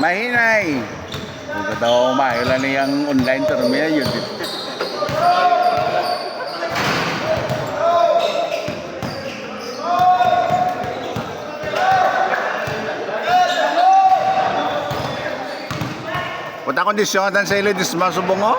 Mahinay. Kung katawa mahila niyang online terminal yun. Punta kondisyon dan sa ilo di sumasubong mo?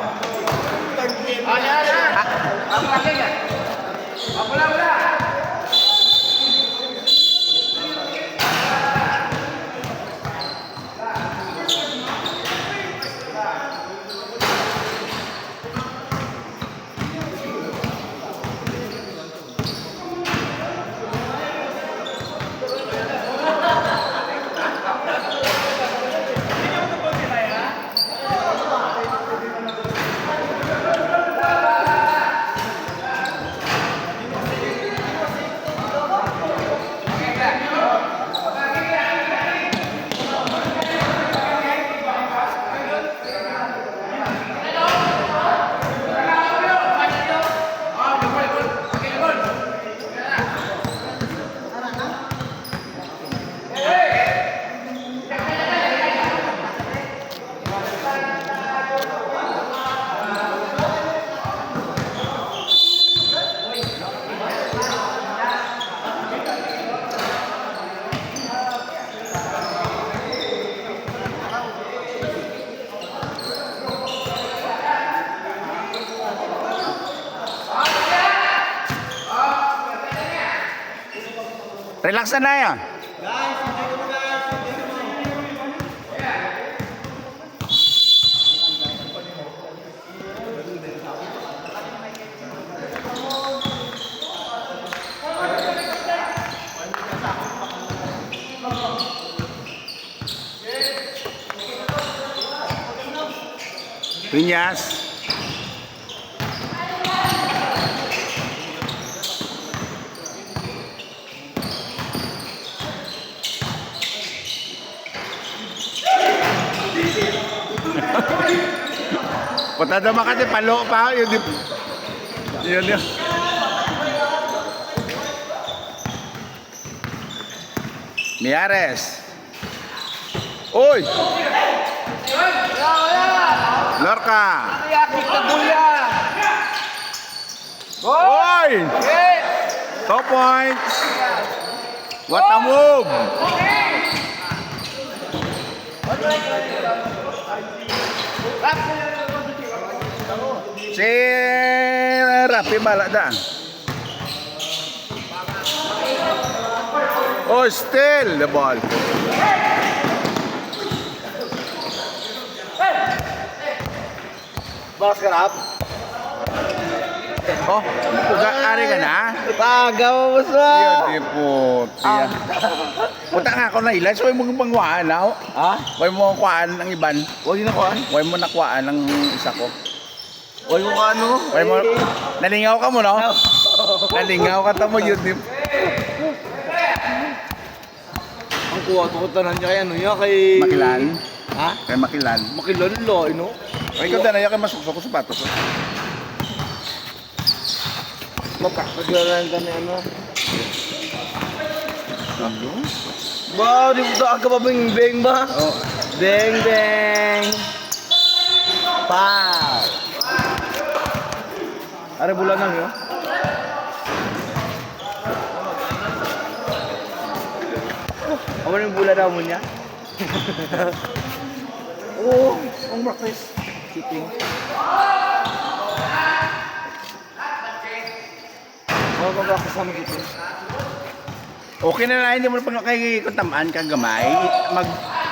Relax na yan. Piñas. Punta naman kasi palo pa yun. Yun. Miares. Uy! Lorca. Uy! 2 points. What a move! Si Rapi bala dah. Oh, still the ball. Boss kerap. Oh, uga ari ka na? Tagaw mo sa. Iya, di puti. Punta nga ako na ilan. So, huwag mo pangwaan na. Ha? Huwag mo kuhaan ng iban. Huwag yun ako. Huwag mo nakuhaan ng isa ko. Huwag mo ano? Huwag mo, nalingaw ka mo, no? Nalingaw ka tamo yun. Ang kuha-tukutan niya kay ano niya kay... Makilan. Ha? Kay Makilan. Makilan lo, no? Ay, ikaw na kay masukso ko sapatos. Mapakagalan ka na ano. Ba, di mo ka ba beng ba? Oh. Beng. Pow! Are bulan lang yun? Ano yung bulan daw mo niya? Oh, ang practice. Shooting. Oh, mag-practice naman shooting. Okay na lang, hindi mo na pang kay kutamaan ka gamay.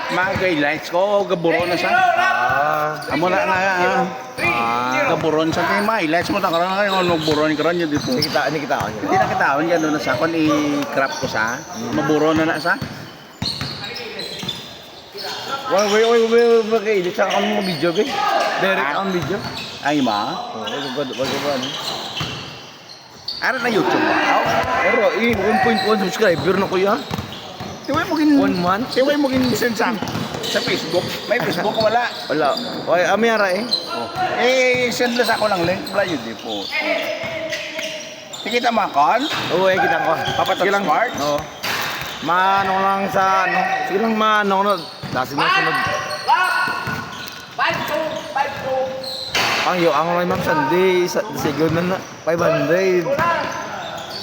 Mag-highlights ko, gaburo na siya. Amo na gaburon sa kay highlights mo ta karon nga buron karon yun dito. Hindi kita. Hindi na kitawan yan doon na sa kon i-crop ko sa. Maburo na sa. Wait, mag-edit sa kami mga video, guys. Direct ang video. Ay ma. Wag ba ano? Ara na YouTube ba? Pero 1.1 subscriber na ko yan. Tiway mo gin 1 month? Tiway mo gin send sa Facebook. May Facebook ka wala. Wala. Oy, amira eh. Send lang sa ako ng link wala yun di po. Tikita mo kon? Oo, kita ko. Papatot smart? Oo. Manong lang sa ano. Sige lang manong Kasi nasunod. Ang may Ma'am Sandy, siguro na 500.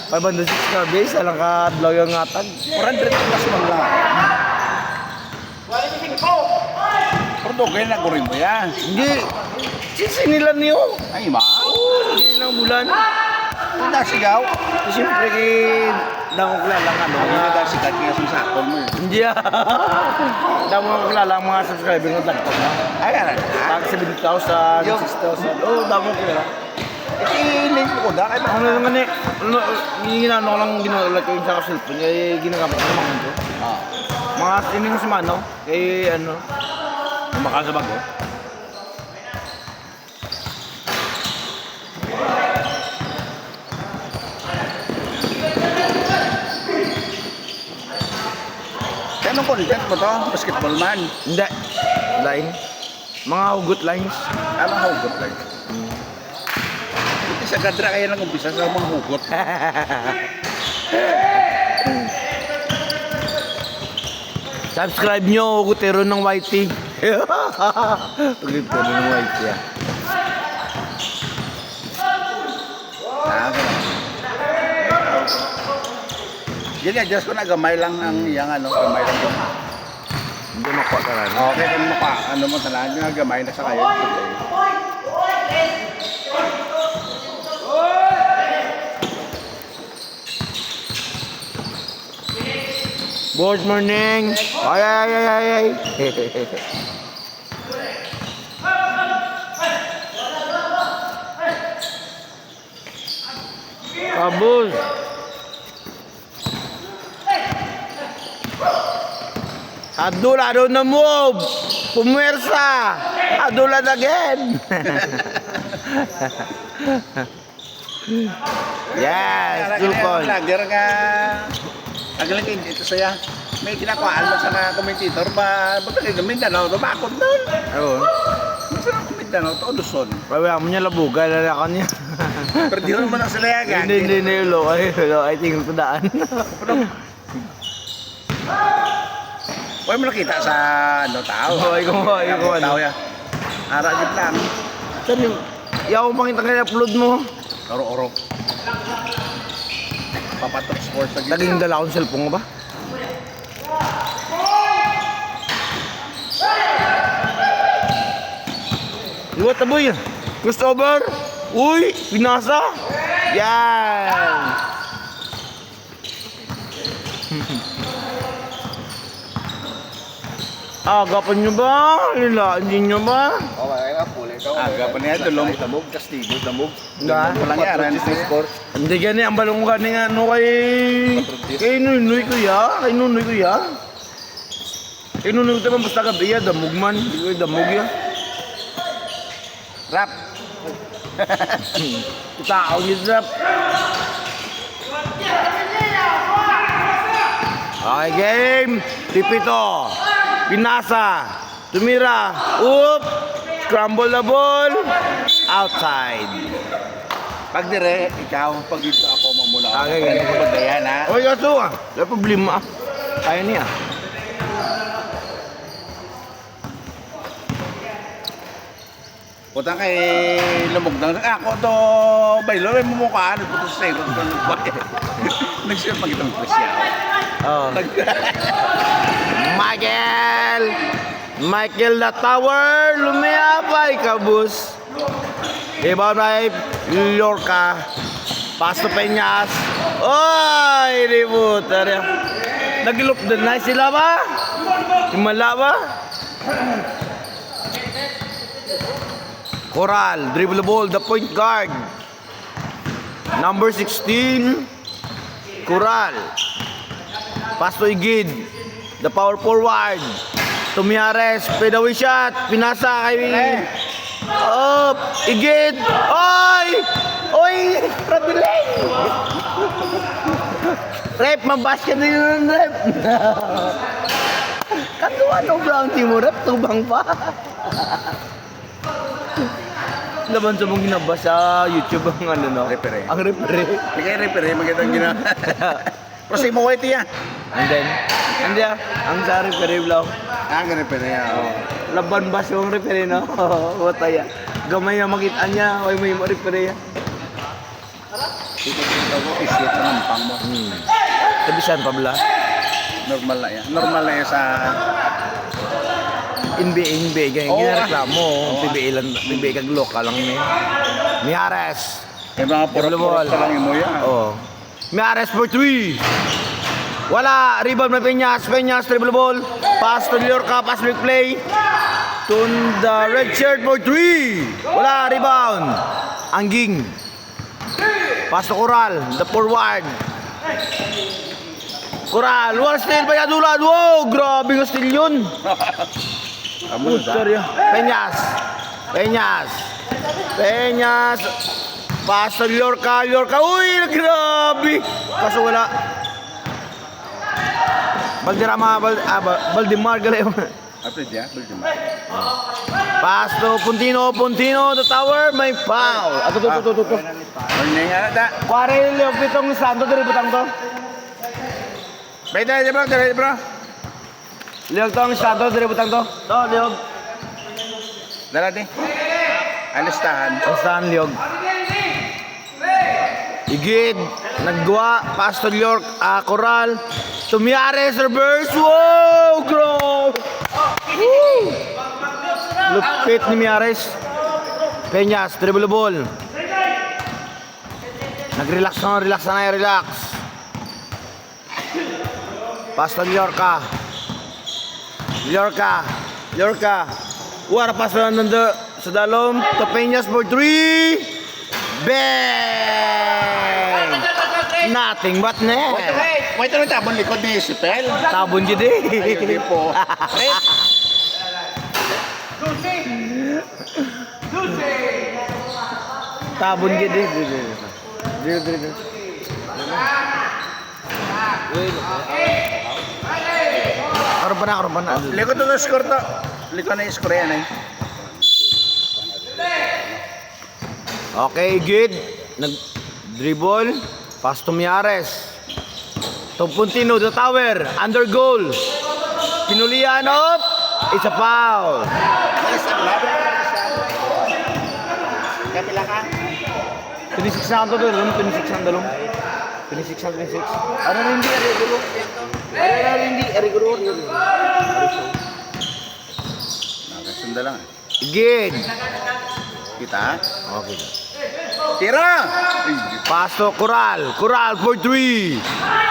500 subscribers, alang ka adlaw yung ngatag. 400 plus man lang. Pero okay na ko rin mo yan. Hindi, sinilan niyo. Ay, ma? Hindi lang bulan. Ito na sigaw. Siyempre kay damo ko lang ano. Hindi na dahil sigat kaya sa sakol mo eh. Hindi ah. Damo ko lang mga subscriber ng dagdag na. Ay, ano? Tag 7,000, 6,000. Oh, damo ko lang. I-link ko da. Ay, Ano naman eh, ginano ko lang ginagawa ko yung sa cellphone, kaya ginagamit ko naman ito. Ah. Mga sining sa mano, kay ano, makal sa bago. Kaya anong content mo to? Basketball man. Hindi, line. Mga hugot lines. Anong hugot lang? Buti sa gadra kaya lang umpisa sa mga hugot. Subscribe nyo, Hugotero ng YT. Hugotero ng YT ah. Ah, ganun. Yan, adjust ko na gamay lang ang iyang ano, gamay lang yung. Hindi makuha ka rin. Okay, kung mapa, ano mo talaga, yung gamay na sa kayo. Good morning. Ay, ay, ay, ay, ay. Kabul. Adul na move. Pumersa. Adul again. Yes, Dulcon. Vlogger nga. Agaling ito saya. May kinakuhaan mo sa mga commentator ba? Ba't ka Mindanao? Lumakot doon. Oo. Masarap ang Mindanao, to Luzon. Pwede mo niya labuga, lalakan niya. Pero di naman ang salayagan. Hindi, lo. Ay, tingin ko daan. Huwag mo nakita sa ano tao. Hoy, kung ano. Tao ya. Aragit lang. Saan yung... Yaw mo pakita kayo upload mo. Oro-oro. Papatok sports lagi. Laging dala akong cellphone ko ba? Iwat na boy. Crossover. Uy, pinasa. Yan. Agapan nyo ba? Lilaan nyo ba? Okay, puli ka. Aga pa niya, tulong. Tabog, kastigo, tabog. Nga. Walang yaran. Hindi gani, ang balong gani nga ano kay Nunoy kuya, kay Nunoy kuya. Kay Nunoy kuya basta gabi ya, damog man, hindi ko damog ya. Rap. Tao yung rap. Okay, game. Tipito. Pinasa. Tumira. Oop. Scramble the ball. Outside. Pag dire, ikaw, pag dito ako mamula. Okay, Kaya ko magdayan ha. Oy, ato ah. Wala problema ah. Kaya niya. Putang kay lumugdang. Ako to, baylo, may mumukhaan. Puto sa sero. Nagsiya pag itong presya. Oh. Michael the Tower. Lumiyapay ka, bus. Ibaw na Lorca. Pasto Peñas. Oy, ributa rin. Nagilop din na sila ba? Himala ba? Coral, dribble the ball, the point guard. Number 16, Coral. Pass to Igid, the power forward. Tumiares, fadeaway shot, pinasa kay... Up, Igid. Oy! Oy, Rabileng! Rep, mabasket din yun, Rep. Katuwa no brown team mo, Rep, tubang pa. Laban sa mong ginabas sa YouTube ang ano no? Repere. Ang repere. Hindi kayo repere, magandang gina. Prosi mo ito yan. And then, Hindi ang sa referee lang. Ganun pa niya. Laban ba yung referee no? Wata ya. Gamay na makita niya, ay may referee. Ito ko, isip ng pang mo. Tabisan pa bala. Normal na yan. Normal na yan sa... NBA ganyan Oo, ginareklamo. oo. PBA kag local lang ni. Miares. May mga purot-purot pa lang mo yan. Oh. Miares for 3. Wala, rebound na Peñas, dribble ball. Pass to Liorca, pass break play. To the red shirt for 3. Wala, rebound. Angging. Pass to Coral, the forward. Coral, wala steal pa Yadulan. Wow, grabe yung steal yun. Sorry. Peñas. Pass to Liorca. Uy, grabe. Kaso wala. Valdemar Galeo. Apa dia? Belum. Pass to Puntino, the tower, may foul. Tuh. Warning ada. Kuare Leo pitong santo dari butang to. Beda aja bro, dari bro. Leo tong santo dari butang to. Leo. Dala di. Alistahan. Saan Leo? Igid, naggawa, pass to York, Coral. Tumiares, reverse, wow, bro! Woo! Lupit ni Miares. Peñas, dribble ball. Nag-relax na. Pass to Liorca. Wara pass na nando sa dalom. To Peñas for 3. Bang! Nothing but net. Wait, ito tabon likod ni Sipel. Tabon gid eh. Ayun po. Tabon gid eh. Dire. Karon pa na. Likod to score to. Likod na score yan eh. Okay, good. Nag-dribble. Pass to Miares. To Puntino, the tower. Under goal. Pinulian up. It's a foul. Kapila ka? 26 na ito doon. 26 ang dalong. 26. Ano na hindi? Ariguro. Nakasunda lang. Good. Kita? Okay. Tira! Pass to Coral for 3.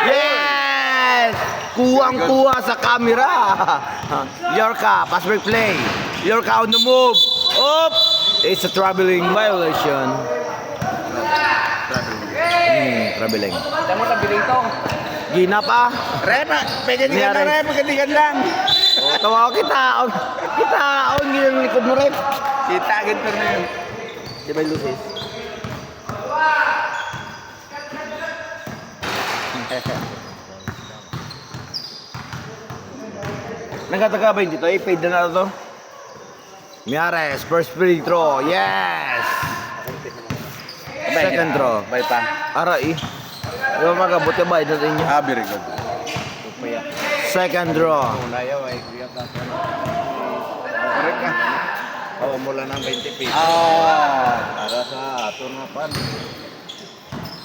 Yes! Kuwang-kuha sa camera. Liorca, pass break play. Liorca on the move. Up! It's a traveling violation. Traveling. Damo sa bilito. Gina pa. Repa, pagkadigan na rep, pagkadigan lang. Tawa ko kita. Ginang likod mo rep. Kita agad pa rin. Di ba Lucis? Nagkataga ba dito? Paid na to. Miares, first free throw. Yes! Second throw. Bay pa. Aray. Di ba magabot yung bayad natin niya? Very good. Second draw. Correct ka. Oo, mula ng 20 pesos. Para sa ato na pan.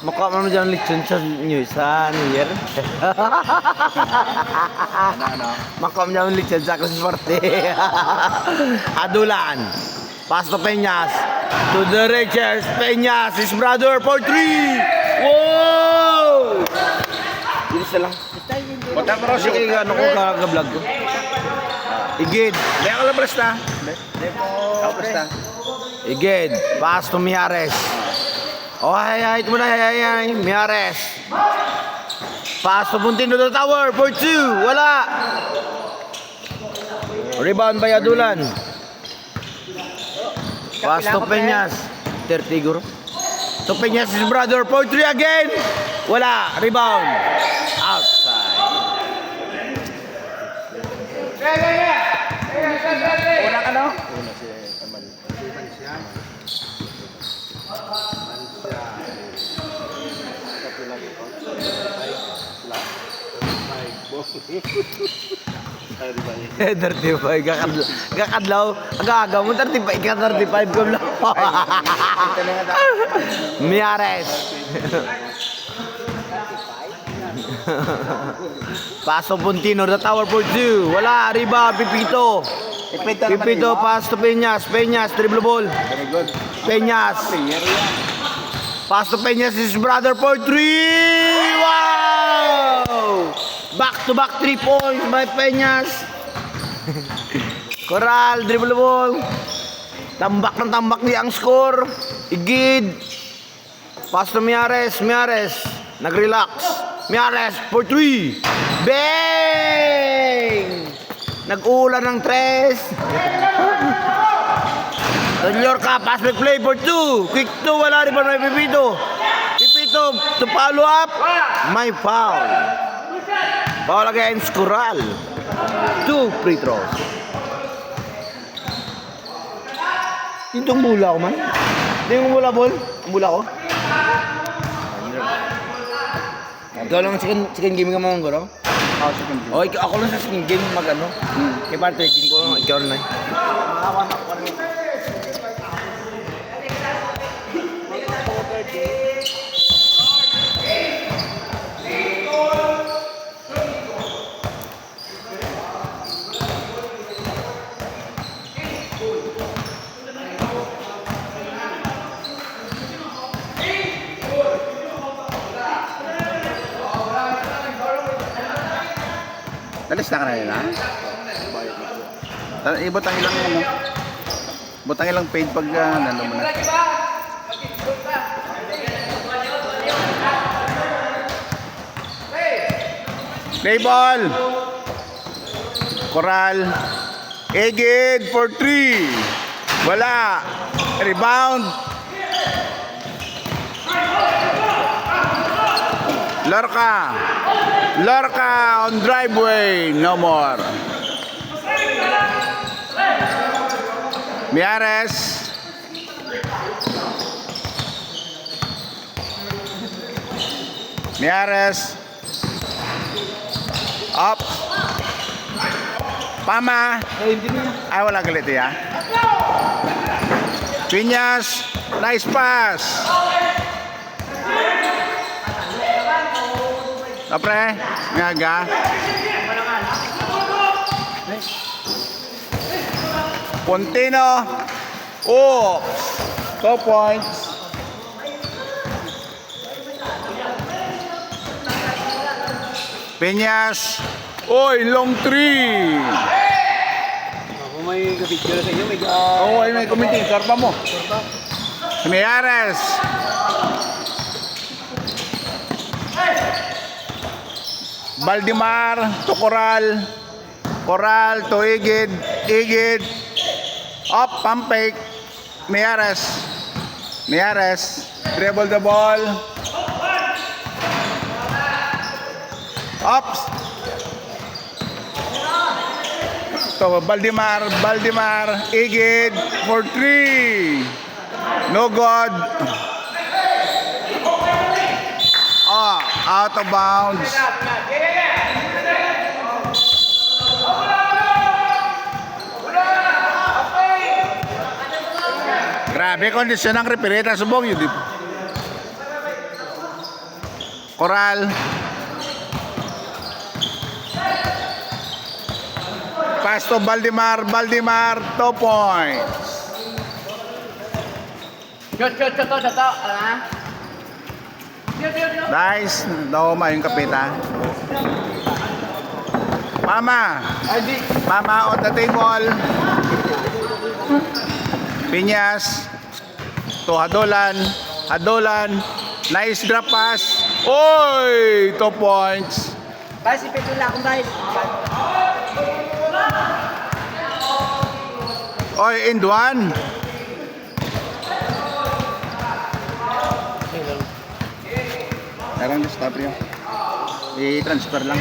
Mukha mo naman dyan lechon sa New Year. Mukha mo dyan lechon sa Christmas party. Adulan. Pass to Peñas. To the Richards. Peñas, his brother for 3. Wow! Bilis na lang. Bata pa raw Kasi siya. kaya ano ko kaka-vlog ko. Igid. Hindi ako labras na. Labras na. Igid. Pass to Miares. Oh, hay. Ito muna, hay. Miares. Pass to Puntino to the tower for 2. Wala. Rebound by Adulan. Pass to Peñas. 30 guro. To Peñas, his brother for 3 again. Wala. Rebound. Outside. Una ka no? 35, kakadlaw, agaga mo 35, ka 35 ko lang. Miares. Paso Puntino, the tower for 2. Wala, arriba, Pipito. Pipito, pass to Peñas. Peñas, dribble ball. Very good. Peñas. Pass to Peñas, his brother for 3. Wow! Back-to-back 3 points by Peñas. Coral, dribble ball. Tambak ng tambak niya ang score. Igid. Pass to Miares. Miares, nag-relax. Miares for 3. Bang! Nag-uulan ng 3. Llorca, pass back play for 2. Quick 2, wala rin pa may Pipito. Pipito to follow up. May foul. Foul against Coral. 2 free throws. Itong bula ko man. Hindi yung bula ball. Ang bula ko. Ikaw lang second game ka mga gano'n? Oh, second game. O, ako lang sa second game mag-ano. Kaya parang trading ko, ikaw lang na. Talis na ka na yun, ha? Ibutang ilang, ano? Butang ilang paid pag, nalo mo na. Play ball! Coral. Egid for 3. Wala. Rebound. Lorca. Lorca on driveway. No more. Miares. Miares. Up. Pama. Ay, wala galit ya. Piñas. Nice pass. Apre, ngaga. Puntino. Oh, 2 points. Piñas. Oy, long 3. Kung may video na sa inyo, may Oh, ay may kumiting. Karpa mo. Miares. Baldimar to Coral. Coral to Igid. Igid. Up, pump fake. Miares. Miares. Dribble the ball. Ups. To Baldimar. Baldimar. Igid for 3. No good. Oh, out of bounds. Grabe kondisyon ng referee sa subong yun. Coral. Pass to Baldimar. Baldimar, 2 points. Shot. Nice. Nauma yung kapita. Mama. Mama on the table. Piñas. To Hadolan. Hadolan. Nice drop pass. Oy! 2 points. Basi petula akong dahil. Oy, end one. Parang stop yun. I-transfer lang.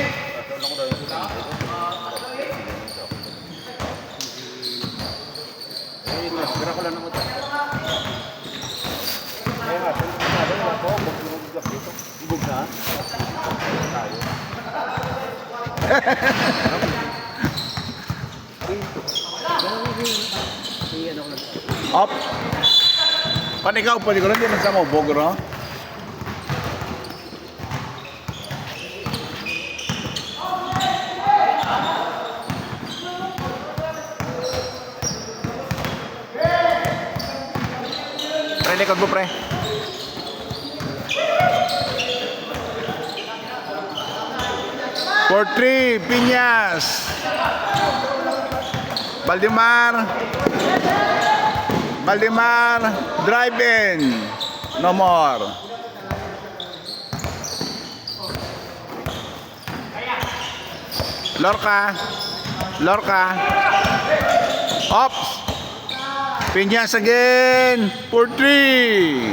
Kira ko lang naman ito. Kaya nga, bug na. Tayo. Up. Pan ikaw, pwede ko rin din sa mo, Bogor, no? Pre, likod mo, pre. For 3, Piñas. Valdemar, drive in. No more. Lorca. Ops. Piñas again. For 3.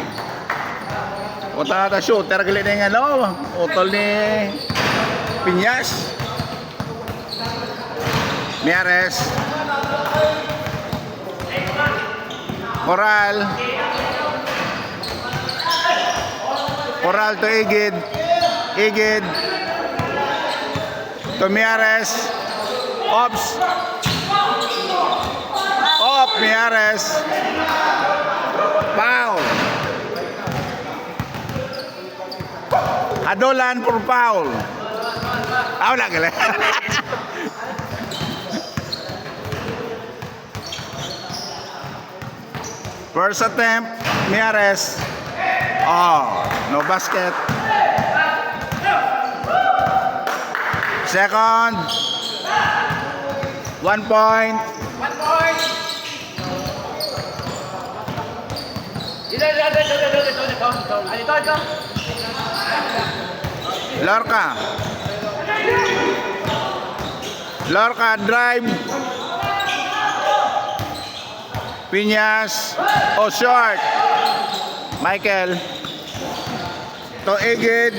Punta na shooter gali na yung ano. Utol ni Piñas. Miares. Coral to Igid to Miares. Ops. Miares. Foul. Adolan for foul. Wala gali. First attempt, Miares. No basket. Second. 1 point. Dito. Lorca drive. Piñas. Short. Michael. To Igid.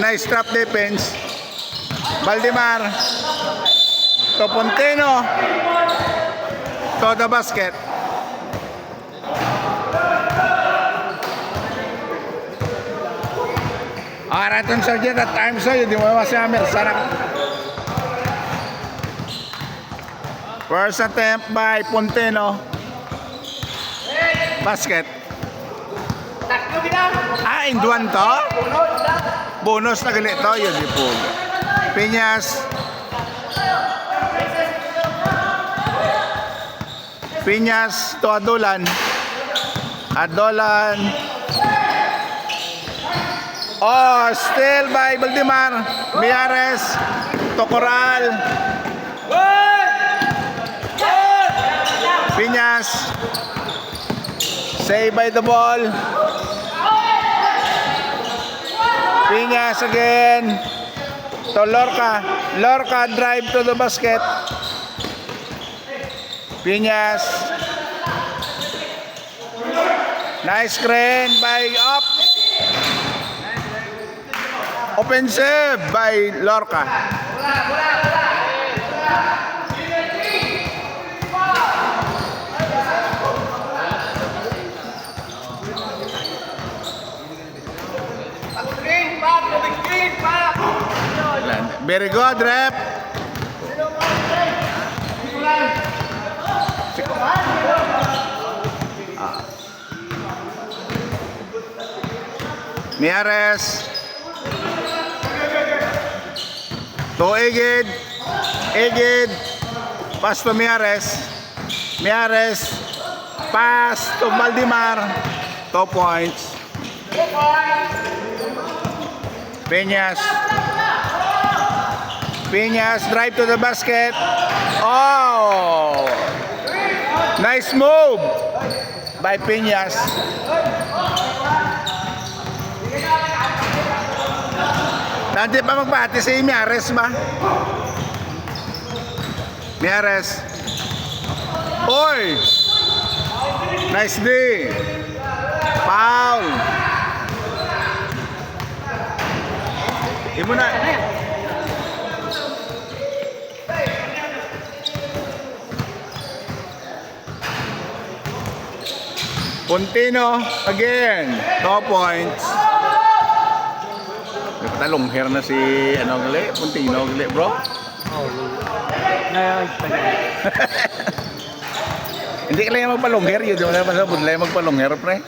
Nice trap defense. Valdemar. To Ponteno. To the basket. Araton Sargent at times so di mo masamer sana. First attempt by Ponteno. Basket. Induan to? Bonus na galit to. Yun di po. Piñas to Adolan. Still by Valdemar. Miares to Coral. Piñas. Save by the ball. Piñas again. To Lorca. Drive to the basket. Piñas. Nice screen by up. Offensive by Lorca. Very good, rep. Miares. To Igid. Pass to Miares. Pass to Valdemar. 2 points. Piñas drive to the basket. Nice move by Piñas. Nanti pa magbati si Miares ba? Nice D. Foul. Imo na. Ponteno again. 2 points. Talong hair na si ano gali, Puntino gali, bro. Hindi ka lang magpalong hair, yun. Di ba naman sabon lang magpalong hair, pre?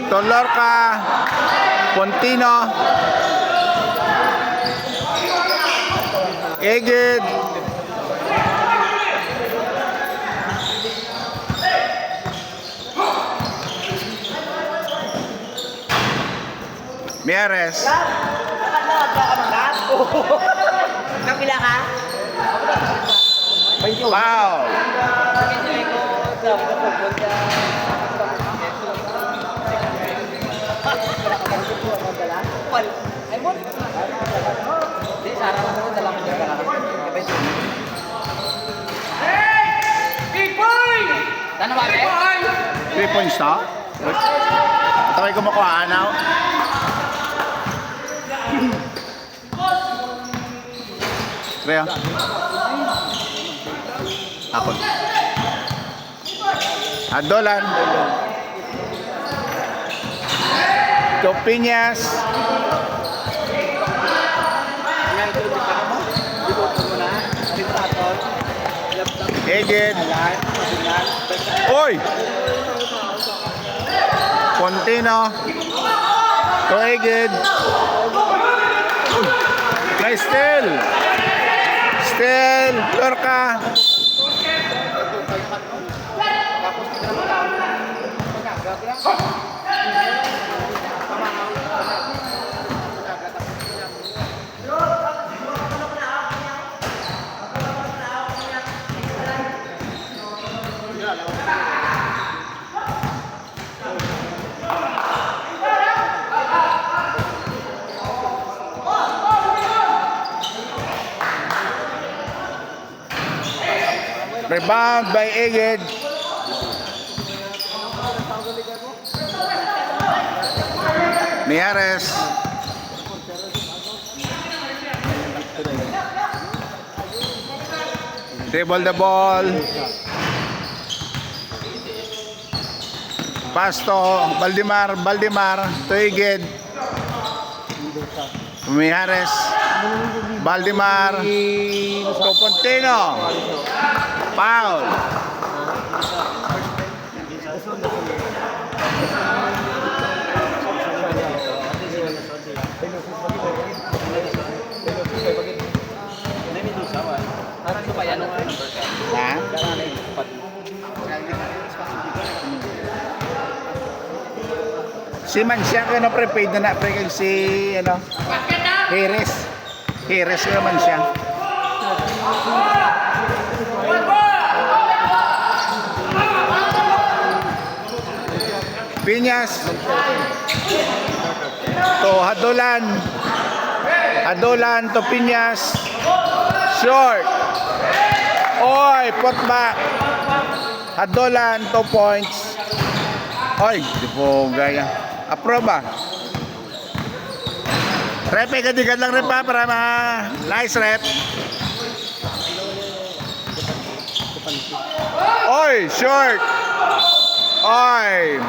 Tolorca, Puntino, Egid, Mieres, Kapila ka? Pau, Ay mo. Di sarang mo dalam mo dala. Tanong ba? 3 points na? Ito kayo kumakuha na. Kaya? Ako. Adolan. Topiñas. Eged. Oy! Puntino. Toeged. Nice steal. Steal. Lorca. Rebound by Eged. Miares. Dribble the ball. Pasto, Baldimar to Eged. Miares. Baldimar to Puntino. Foul. Ha? Si Mansya ka na prepaid na pre kag si ano? Harris. Harris ka naman siya. Piñas to Hadolan to Piñas, short. Oy, put back. Hadolan 2 points. Oy, di po gaya. Aproba. Rep, kadigan lang rep ha para nice rep. Oy, short. Oy.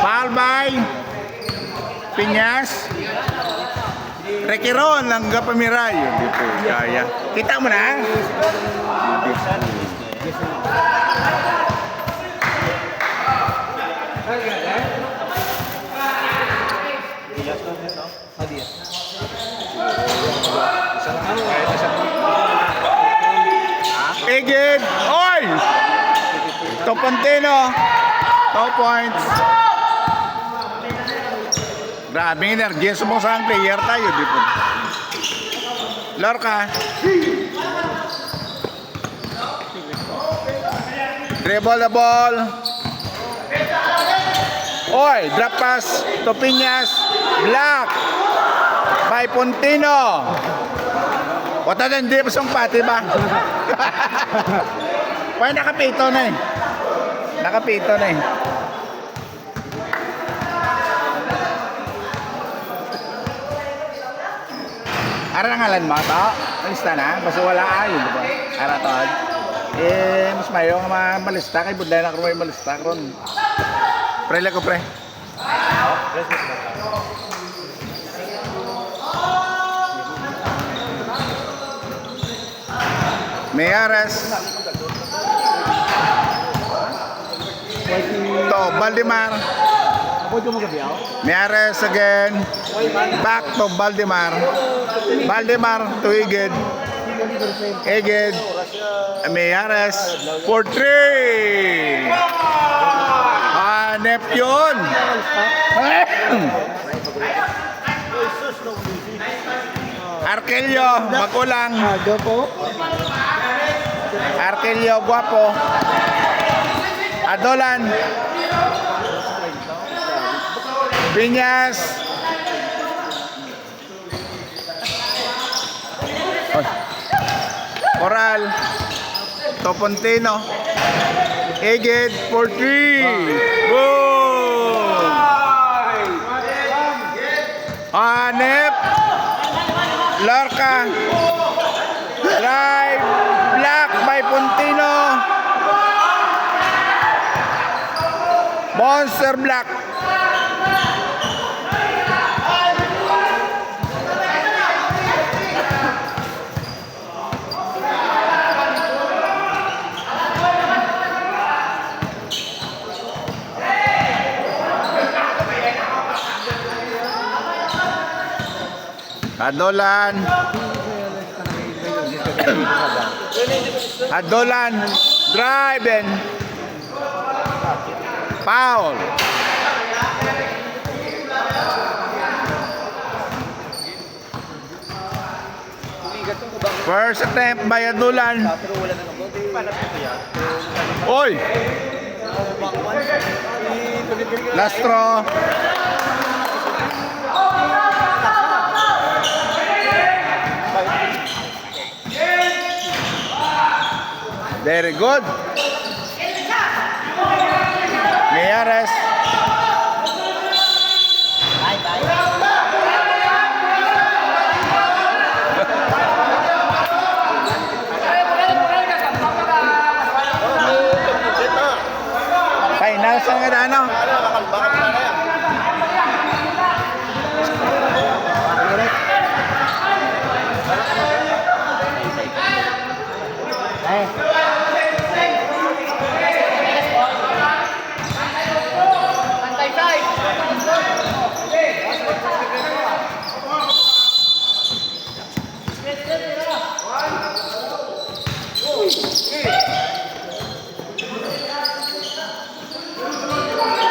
Foul by Piñas. Requiron lang gapamiray. Hindi po kaya. Kita mo na. Eged. Oy! To Puntino. 2 points. Grabe energy. Sumusang player tayo. Di po. Lorca. Dribble the ball. Oy, drop pass to Piñas. Block by Puntino. Wata din, di pa siyang pati ba? Pwede nakapito na eh. Nakapito na eh. Ara nangalan mo to? Malista na? Basta wala ayo, di ba? Ara to. Mas mayo nga malista kay budlay na karon malista karon. Prele ko pre. Meyares. To Valdemar. Meyares again. Back to Valdemar. Valdemar to Iged. Iged. Meyares for 3. Hanep yun. Arkelio, magulang. Arkelio, guwapo. Adolan. Piñas. Coral. Topontino. Eged for 3. Boom! Hanep. Lorca. Drive. Black by Pontino. Monster Black. Adolan. Adolan. Drive and foul. First attempt by Adolan. Oy! Lastro. Very good. Meyares. Final sa nga ano?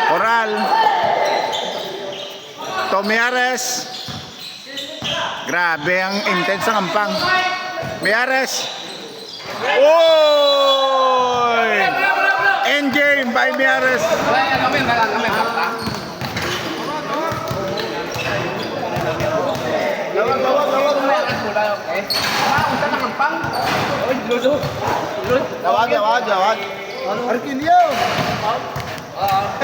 Coral. Meyares. Grabe ang intense ng ampang. Meyares. Oy! End game by Meyares. Jawad.